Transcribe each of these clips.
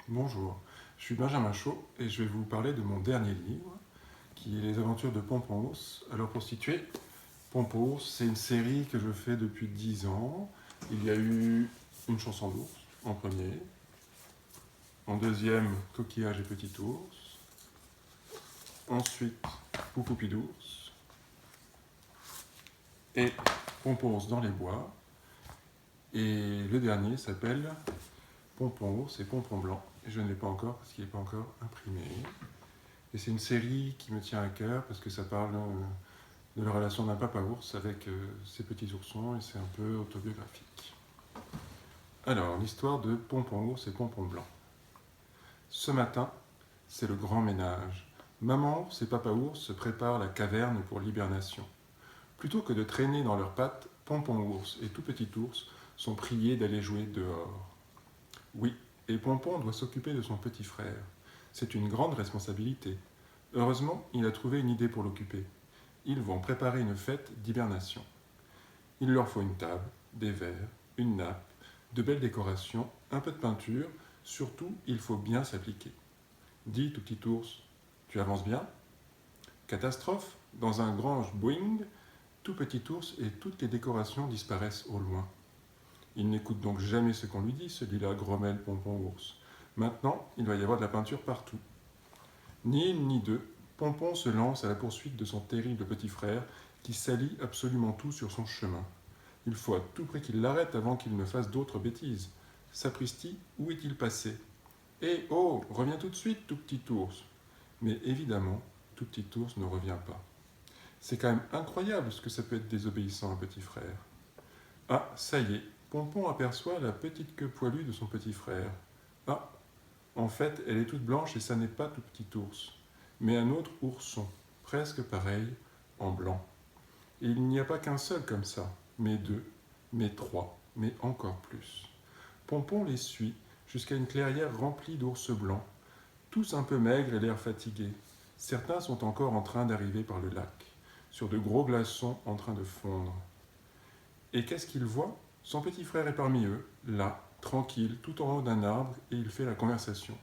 Bonjour, je suis Benjamin Chaud et je vais vous parler de mon dernier livre qui est Les aventures de Pompon Ours. Alors pour situer, Pompon Ours, c'est une série que je fais depuis 10 ans. Il y a eu Une chanson d'ours en premier, en deuxième Coquillage et Petit ours, ensuite Poucoupi d'ours et Pompon Ours dans les bois. Et le dernier s'appelle Pompon Ours et Pompon Blanc. Et je ne l'ai pas encore parce qu'il n'est pas encore imprimé. Et c'est une série qui me tient à cœur parce que ça parle de la relation d'un papa ours avec ses petits oursons et c'est un peu autobiographique. Alors, l'histoire de Pompon Ours et Pompon Blanc. Ce matin, c'est le grand ménage. Maman ours et papa ours se préparent la caverne pour l'hibernation. Plutôt que de traîner dans leurs pattes, Pompon ours et tout petit ours sont priés d'aller jouer dehors. Oui, et Pompon doit s'occuper de son petit frère. C'est une grande responsabilité. Heureusement, il a trouvé une idée pour l'occuper. Ils vont préparer une fête d'hibernation. Il leur faut une table, des verres, une nappe, de belles décorations, un peu de peinture. Surtout, il faut bien s'appliquer. Dis, tout petit ours, tu avances bien? Catastrophe, dans un grand boing, tout petit ours et toutes les décorations disparaissent au loin. Il n'écoute donc jamais ce qu'on lui dit, celui-là grommelle Pompon ours. Maintenant, il va y avoir de la peinture partout. Ni une ni deux, Pompon se lance à la poursuite de son terrible petit frère qui salit absolument tout sur son chemin. Il faut à tout prix qu'il l'arrête avant qu'il ne fasse d'autres bêtises. Sapristi, où est-il passé? Eh oh, reviens tout de suite, tout petit ours. Mais évidemment, tout petit ours ne revient pas. C'est quand même incroyable ce que ça peut être désobéissant un petit frère. Ah, ça y est, Pompon aperçoit la petite queue poilue de son petit frère. Ah, en fait, elle est toute blanche et ça n'est pas tout petit ours, mais un autre ourson, presque pareil, en blanc. Et il n'y a pas qu'un seul comme ça, mais deux, mais trois, mais encore plus. Pompon les suit jusqu'à une clairière remplie d'ours blancs, tous un peu maigres et l'air fatigués. Certains sont encore en train d'arriver par le lac, sur de gros glaçons en train de fondre. Et qu'est-ce qu'il voit? Son petit frère est parmi eux, là, tranquille, tout en haut d'un arbre, et il fait la conversation.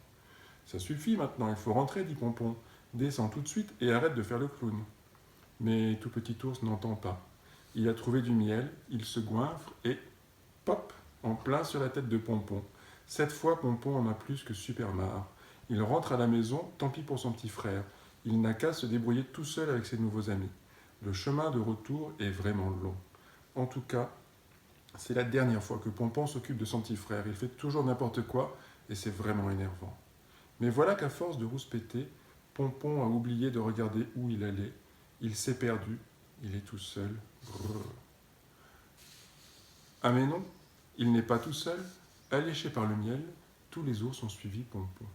Ça suffit maintenant, il faut rentrer, dit Pompon. Descends tout de suite et arrête de faire le clown. Mais tout petit ours n'entend pas. Il a trouvé du miel, il se goinfre et pop, en plein sur la tête de Pompon. Cette fois, Pompon en a plus que super marre. Il rentre à la maison, tant pis pour son petit frère. Il n'a qu'à se débrouiller tout seul avec ses nouveaux amis. Le chemin de retour est vraiment long. En tout cas, c'est la dernière fois que Pompon s'occupe de son petit frère. Il fait toujours n'importe quoi et c'est vraiment énervant. Mais voilà qu'à force de rouspéter, Pompon a oublié de regarder où il allait. Il s'est perdu. Il est tout seul. Brrr. Ah mais non, il n'est pas tout seul. Alléché par le miel, tous les ours ont suivi Pompon.